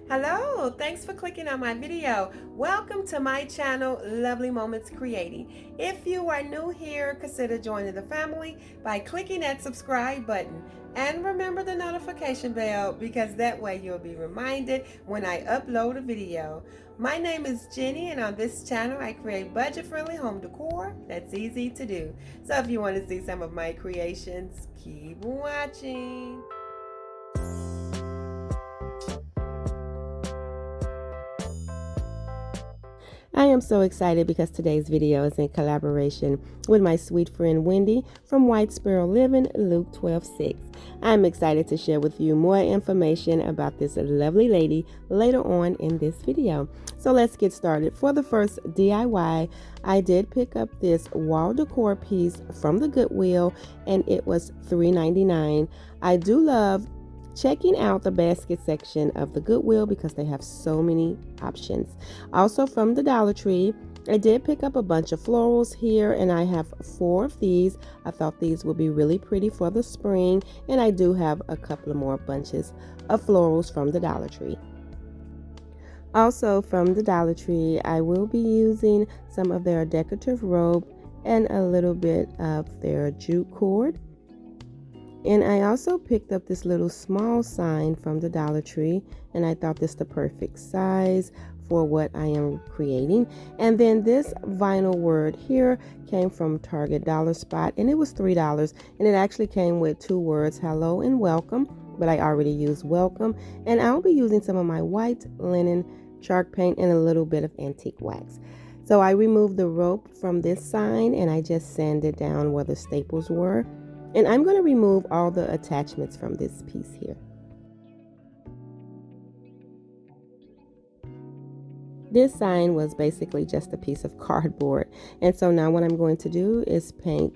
Hello, thanks for clicking on my video. Welcome to my channel, Lovely Moments Creating. If you are new here, consider joining the family by clicking that subscribe button. And remember the notification bell because that way you'll be reminded when I upload a video. My name is Jenny, and on this channel I create budget-friendly home decor that's easy to do. So if you want to see some of my creations, keep watching. I am so excited because today's video is in collaboration with my sweet friend Wendy from White Sparrow Living, Luke 12:6. I'm excited to share with you more information about this lovely lady later on in this video. So let's get started. For the first DIY, I did pick up this wall decor piece from the Goodwill and it was $3.99. I do love checking out the basket section of the Goodwill because they have so many options. Also from the Dollar Tree, I did pick up a bunch of florals here, and I have 4 of these. I thought these would be really pretty for the spring, and I do have a couple of more bunches of florals from the Dollar Tree. Also from the Dollar Tree, I will be using some of their decorative rope and a little bit of their jute cord. And I also picked up this little small sign from the Dollar Tree, and I thought this the perfect size for what I am creating. And then this vinyl word here came from Target Dollar Spot, and it was $3, and it actually came with 2 words, hello and welcome, but I already used welcome. And I'll be using some of my white linen chalk paint and a little bit of antique wax. So I removed the rope from this sign and I just sanded down where the staples were. And I'm going to remove all the attachments from this piece here. This sign was basically just a piece of cardboard. And so now what I'm going to do is paint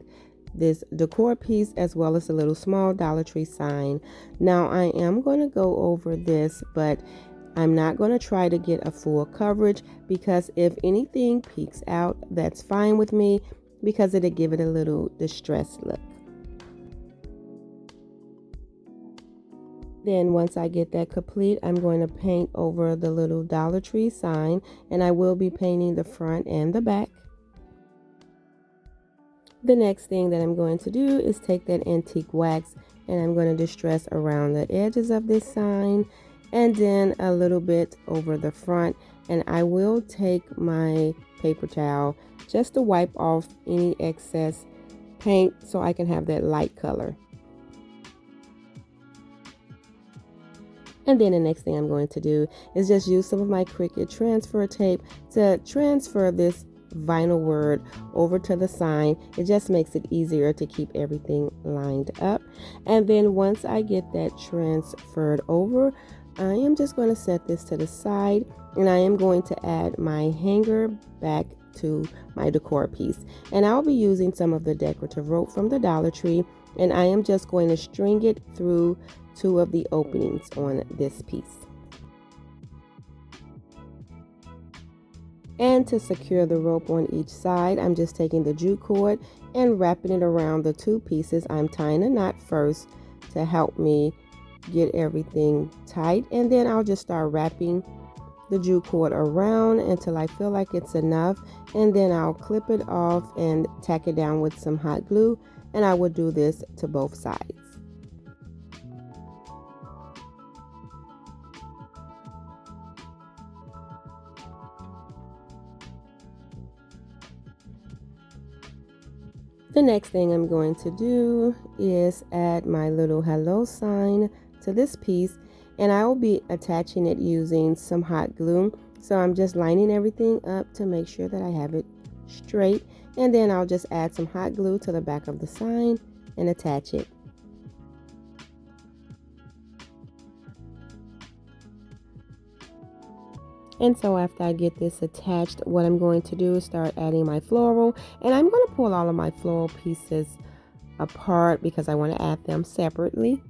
this decor piece as well as a little small Dollar Tree sign. Now I am going to go over this, but I'm not going to try to get a full coverage because if anything peeks out, that's fine with me because it'll give it a little distressed look. Then once I get that complete, I'm going to paint over the little Dollar Tree sign, and I will be painting the front and the back. The next thing that I'm going to do is take that antique wax and I'm going to distress around the edges of this sign and then a little bit over the front, and I will take my paper towel just to wipe off any excess paint so I can have that light color. And then the next thing I'm going to do is just use some of my Cricut transfer tape to transfer this vinyl word over to the sign. It just makes it easier to keep everything lined up. And then once I get that transferred over, I am just going to set this to the side, and I am going to add my hanger back to my decor piece. And I'll be using some of the decorative rope from the Dollar Tree, and I am just going to string it through 2 of the openings on this piece. And to secure the rope on each side, I'm just taking the jute cord and wrapping it around the 2 pieces. I'm tying a knot first to help me get everything tight, and then I'll just start wrapping the jute cord around until I feel like it's enough, and then I'll clip it off and tack it down with some hot glue, and I will do this to both sides. The next thing I'm going to do is add my little hello sign to this piece, and I will be attaching it using some hot glue. So I'm just lining everything up to make sure that I have it straight, and then I'll just add some hot glue to the back of the sign and attach it. And so after I get this attached, what I'm going to do is start adding my floral, and I'm going to pull all of my floral pieces apart because I want to add them separately.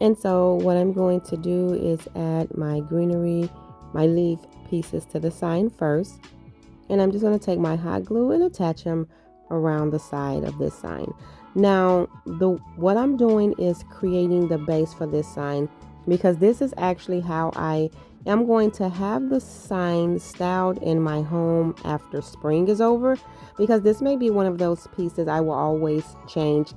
And so what I'm going to do is add my greenery, my leaf pieces to the sign first, and I'm just going to take my hot glue and attach them around the side of this sign. Now what I'm doing is creating the base for this sign. because this is actually how I am going to have the sign styled in my home after spring is over, because this may be one of those pieces I will always change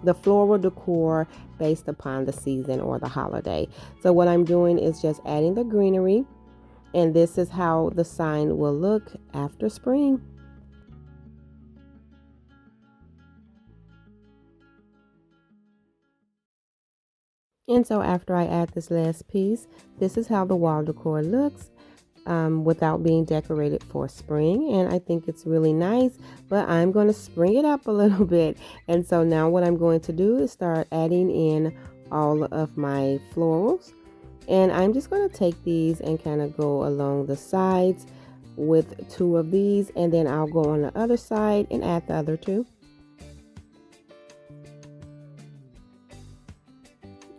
the floral decor based upon the season or the holiday. So what I'm doing is just adding the greenery, and this is how the sign will look after spring. And so after I add this last piece, this is how the wall decor looks without being decorated for spring. And I think it's really nice, but I'm going to spring it up a little bit. And so now what I'm going to do is start adding in all of my florals. And I'm just going to take these and kind of go along the sides with two of these, and then I'll go on the other side and add the other two.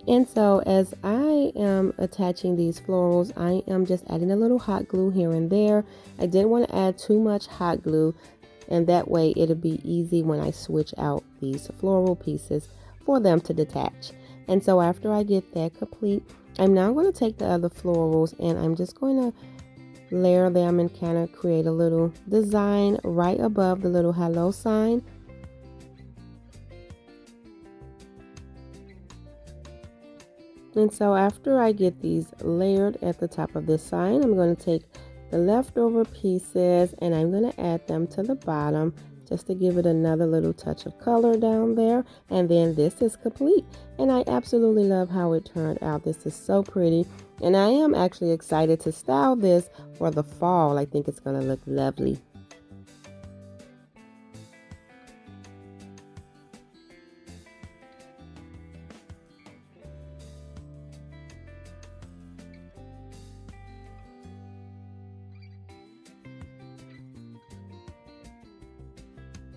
And so as I am attaching these florals, I am just adding a little hot glue here and there. I didn't want to add too much hot glue, and that way it'll be easy when I switch out these floral pieces for them to detach. And so after I get that complete, I'm now going to take the other florals and I'm just going to layer them and kind of create a little design right above the little hello sign. And so after I get these layered at the top of this sign, I'm going to take the leftover pieces and I'm going to add them to the bottom just to give it another little touch of color down there. And then this is complete. And I absolutely love how it turned out. This is so pretty. And I am actually excited to style this for the fall. I think it's going to look lovely.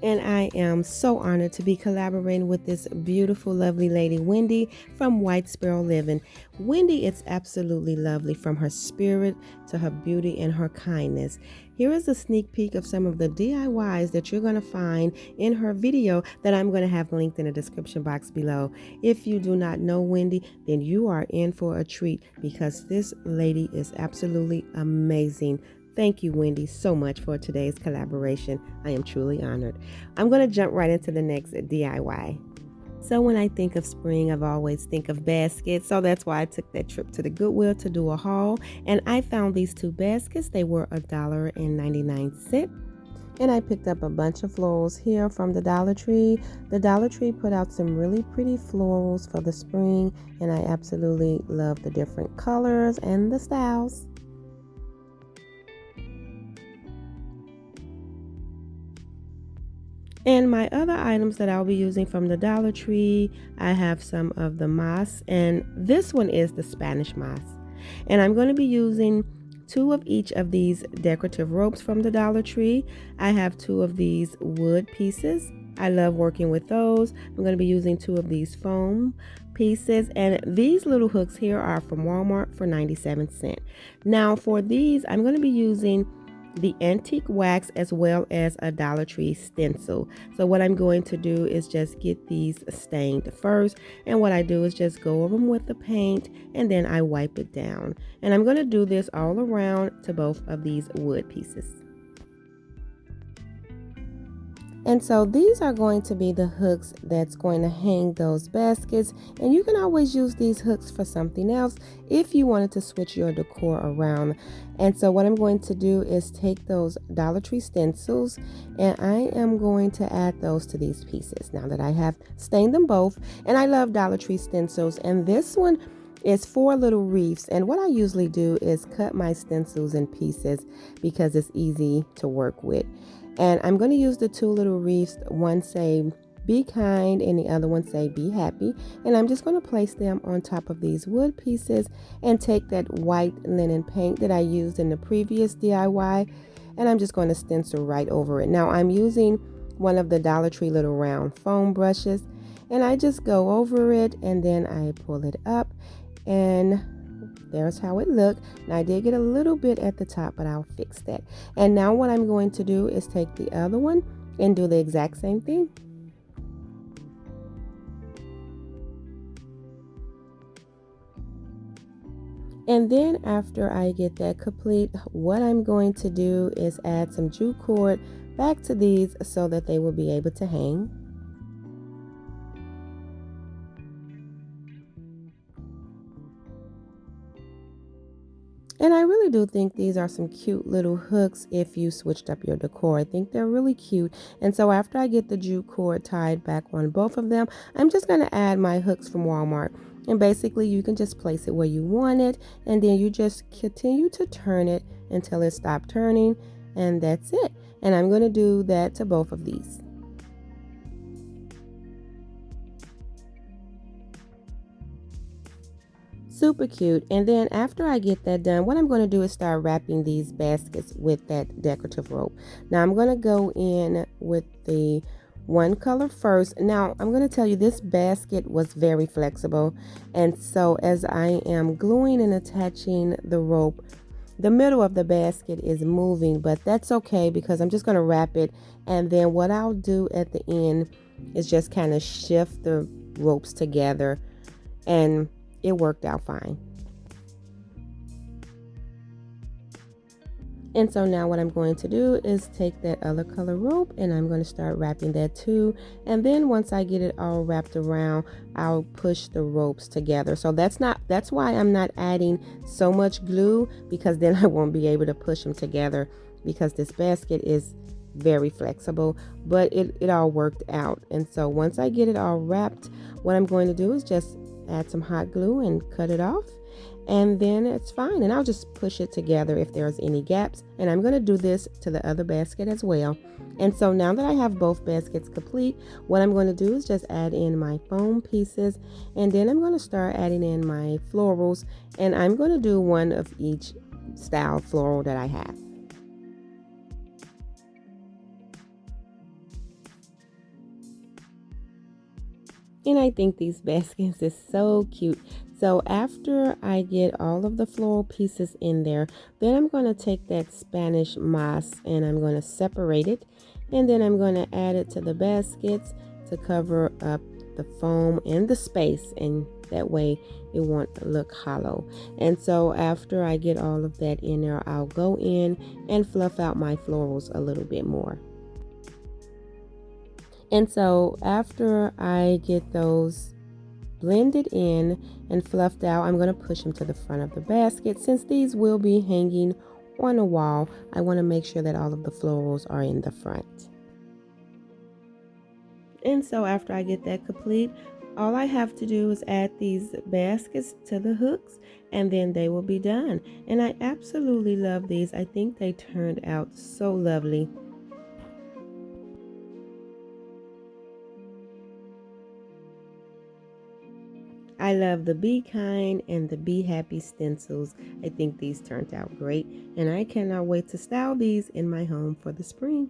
And I am so honored to be collaborating with this beautiful, lovely lady, Wendy from White Sparrow Living. Wendy is absolutely lovely, from her spirit to her beauty and her kindness. Here is a sneak peek of some of the DIYs that you're going to find in her video that I'm going to have linked in the description box below. If you do not know Wendy, then you are in for a treat, because this lady is absolutely amazing. Thank you, Wendy, so much for today's collaboration. I am truly honored. I'm going to jump right into the next DIY. So when I think of spring, I've always think of baskets. So that's why I took that trip to the Goodwill to do a haul. And I found these two baskets. They were $1.99. And I picked up a bunch of florals here from the Dollar Tree. The Dollar Tree put out some really pretty florals for the spring. And I absolutely love the different colors and the styles. And my other items that I'll be using from the Dollar Tree, I have some of the moss, and this one is the Spanish moss. And I'm going to be using two of each of these decorative ropes from the Dollar Tree. I have two of these wood pieces. I love working with those. I'm going to be using two of these foam pieces, and these little hooks here are from Walmart for 97 cents. Now for these, I'm going to be using the antique wax as well as a Dollar Tree stencil. So what I'm going to do is just get these stained first, and what I do is just go over them with the paint and then I wipe it down. And I'm going to do this all around to both of these wood pieces. And so these are going to be the hooks that's going to hang those baskets, and you can always use these hooks for something else if you wanted to switch your decor around. And so what I'm going to do is take those Dollar Tree stencils and I am going to add those to these pieces now that I have stained them both. And I love Dollar Tree stencils, and this one is 4 little reefs, and what I usually do is cut my stencils in pieces because it's easy to work with. And I'm going to use the 2 little reefs. One say be kind and the other one say be happy. And I'm just going to place them on top of these wood pieces and take that white linen paint that I used in the previous DIY, and I'm just going to stencil right over it. Now I'm using one of the Dollar Tree little round foam brushes, and I just go over it and then I pull it up, and there's how it looked. Now I did get a little bit at the top, but I'll fix that. And now what I'm going to do is take the other one and do the exact same thing. And then after I get that complete, what I'm going to do is add some jute cord back to these so that they will be able to hang. And I really do think these are some cute little hooks if you switched up your decor. I think they're really cute. And so after I get the jute cord tied back on both of them, I'm just going to add my hooks from Walmart. And basically you can just place it where you want it, and then you just continue to turn it until it stops turning, and that's it. And I'm going to do that to both of these. Super cute. And then after I get that done, what I'm going to do is start wrapping these baskets with that decorative rope. Now I'm going to go in with the one color first. Now I'm going to tell you, this basket was very flexible, and so as I am gluing and attaching the rope, the middle of the basket is moving, but that's okay because I'm just going to wrap it, and then what I'll do at the end is just kind of shift the ropes together, and it worked out fine. And so now what I'm going to do is take that other color rope and I'm going to start wrapping that too. And then once I get it all wrapped around, I'll push the ropes together. So that's why I'm not adding so much glue, because then I won't be able to push them together, because this basket is very flexible, but it all worked out. And so once I get it all wrapped, what I'm going to do is just add some hot glue and cut it off, and then it's fine. And I'll just push it together if there's any gaps, and I'm going to do this to the other basket as well. And so now that I have both baskets complete, what I'm going to do is just add in my foam pieces, and then I'm going to start adding in my florals, and I'm going to do one of each style floral that I have. And I think these baskets is so cute. So after I get all of the floral pieces in there, then I'm going to take that Spanish moss and I'm going to separate it. And then I'm going to add it to the baskets to cover up the foam and the space, and that way it won't look hollow. And so after I get all of that in there, I'll go in and fluff out my florals a little bit more. And so after I get those blended in and fluffed out, I'm going to push them to the front of the basket. Since these will be hanging on a wall, I want to make sure that all of the florals are in the front. And so after I get that complete, all I have to do is add these baskets to the hooks, and then they will be done. And I absolutely love these. I think they turned out so lovely. I love the Be Kind and the Be Happy stencils. I think these turned out great, and I cannot wait to style these in my home for the spring.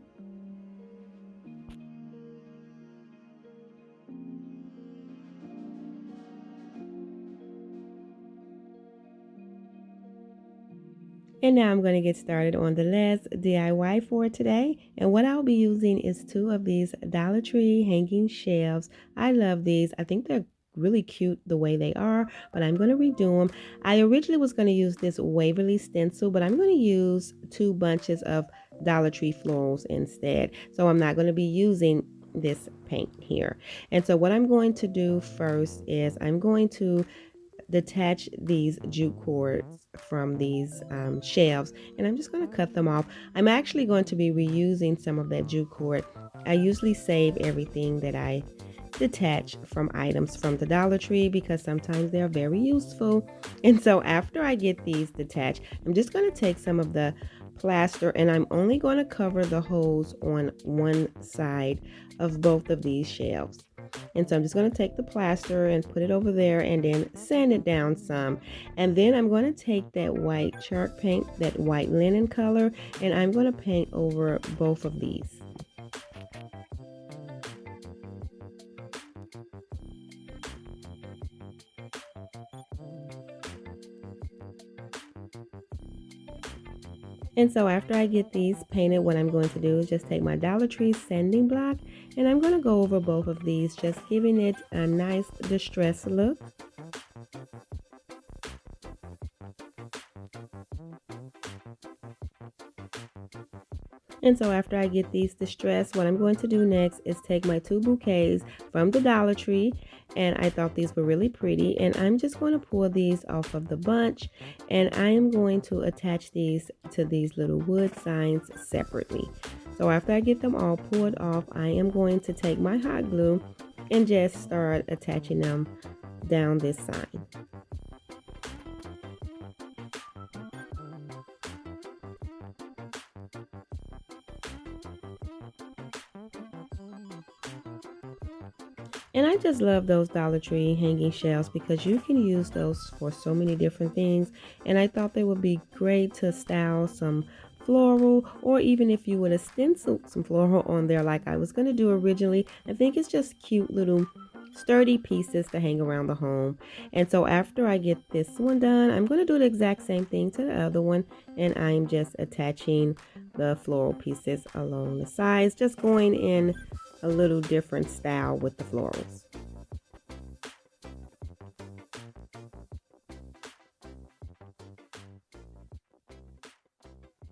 And now I'm going to get started on the last DIY for today. And what I'll be using is two of these Dollar Tree hanging shelves. I love these. I think they're really cute the way they are, but I'm going to redo them. I originally was going to use this Waverly stencil, but I'm going to use 2 bunches of Dollar Tree florals instead. So I'm not going to be using this paint here. And so what I'm going to do first is I'm going to detach these jute cords from these shelves, and I'm just going to cut them off. I'm actually going to be reusing some of that jute cord. I usually save everything that I detach from items from the Dollar Tree because sometimes they're very useful. And so after I get these detached, I'm just going to take some of the plaster, and I'm only going to cover the holes on one side of both of these shelves. And so I'm just going to take the plaster and put it over there and then sand it down some. And then I'm going to take that white chalk paint, that white linen color, and I'm going to paint over both of these. And so after I get these painted, what I'm going to do is just take my Dollar Tree sanding block, and I'm going to go over both of these, just giving it a nice distressed look. And so after I get these distressed, what I'm going to do next is take my 2 bouquets from the Dollar Tree, and I thought these were really pretty, and I'm just going to pull these off of the bunch, and I am going to attach these to these little wood signs separately. So after I get them all pulled off, I am going to take my hot glue and just start attaching them down this sign. And I just love those Dollar Tree hanging shelves because you can use those for so many different things. And I thought they would be great to style some floral, or even if you would have stenciled some floral on there like I was going to do originally. I think it's just cute little sturdy pieces to hang around the home. And so after I get this one done, I'm going to do the exact same thing to the other one, and I'm just attaching the floral pieces along the sides, just going in a little different style with the florals.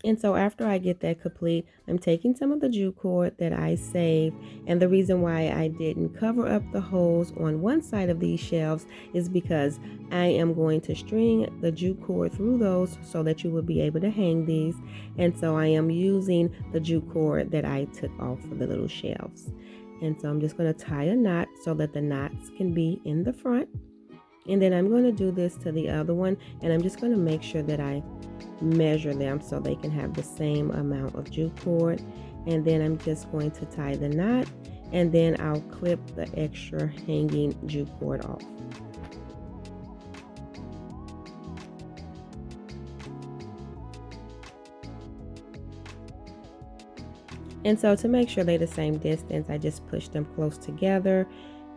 And so after I get that complete, I'm taking some of the jute cord that I saved. And the reason why I didn't cover up the holes on one side of these shelves is because I am going to string the jute cord through those so that you will be able to hang these. And so I am using the jute cord that I took off of the little shelves. And so I'm just going to tie a knot so that the knots can be in the front. And then I'm going to do this to the other one, and I'm just going to make sure that I measure them so they can have the same amount of jute cord. And then I'm just going to tie the knot, and then I'll clip the extra hanging jute cord off. And so to make sure they're the same distance, I just push them close together,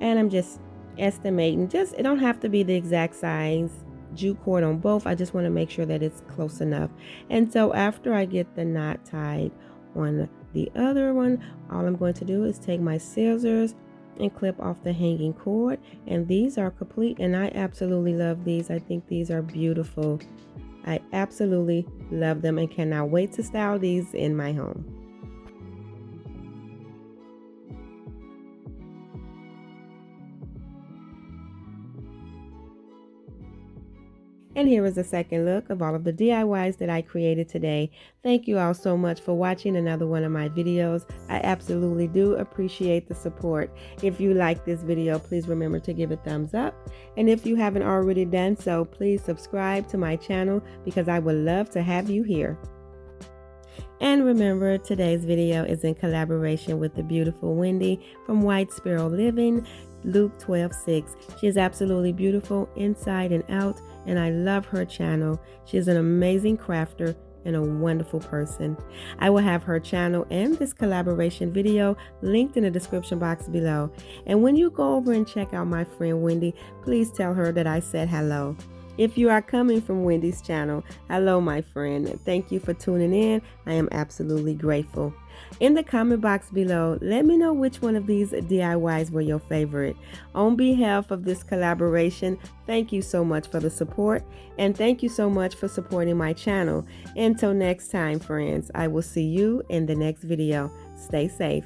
and I'm just estimating, it don't have to be the exact size jute cord on both. I just want to make sure that it's close enough. And so after I get the knot tied on the other one, all I'm going to do is take my scissors and clip off the hanging cord, and these are complete, and I absolutely love these. I think these are beautiful. I absolutely love them and cannot wait to style these in my home. And here is a second look of all of the DIYs that I created today. Thank you all so much for watching another one of my videos. I absolutely do appreciate the support. If you like this video, please remember to give it a thumbs up. And if you haven't already done so, please subscribe to my channel because I would love to have you here. And remember, today's video is in collaboration with the beautiful Wendy from White Sparrow Living, Luke 12:6. She is absolutely beautiful inside and out, and I love her channel. She is an amazing crafter and a wonderful person. I will have her channel and this collaboration video linked in the description box below. And when you go over and check out my friend Wendy, please tell her that I said hello. If you are coming from Wendy's channel, hello my friend. Thank you for tuning in. I am absolutely grateful. In the comment box below, let me know which one of these DIYs were your favorite. On behalf of this collaboration, thank you so much for the support, and thank you so much for supporting my channel. Until next time, friends, I will see you in the next video. Stay safe.